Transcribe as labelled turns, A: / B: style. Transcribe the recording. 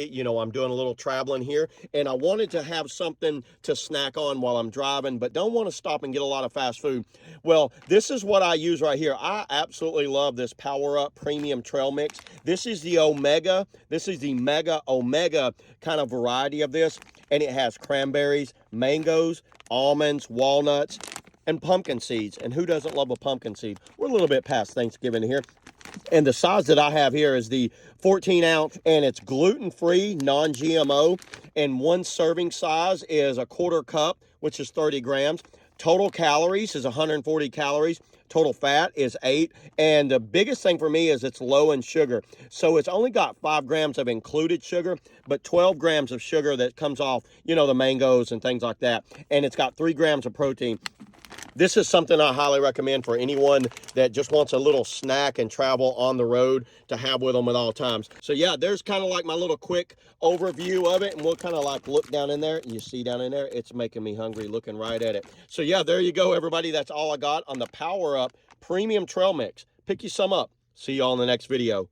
A: You know, I'm doing a little traveling here, and I wanted to have something to snack on while I'm driving, but don't want to stop and get a lot of fast food. Well, this is what I use right here. I absolutely love this Power Up Premium Trail Mix. This is the Omega. This is the Mega Omega kind of variety of this, and it has cranberries, mangoes, almonds, walnuts, and pumpkin seeds. And who doesn't love a pumpkin seed? We're a little bit past Thanksgiving here. And the size that I have here is the 14 ounce, and it's gluten-free, non-GMO. And one serving size is a quarter cup, which is 30 grams. Total calories is 140 calories. Total fat is 8. And the biggest thing for me is it's low in sugar. So it's only got 5 grams of included sugar, but 12 grams of sugar that comes off, you know, the mangoes and things like that. And it's got 3 grams of protein. This is something I highly recommend for anyone that just wants a little snack and travel on the road to have with them at all times. So yeah, there's kind of like my little quick overview of it, and we'll kind of like look down in there. You see down in there, it's making me hungry looking right at it. So yeah, there you go, everybody. That's all I got on the Power Up Premium Trail Mix. Pick you some up. See you all in the next video.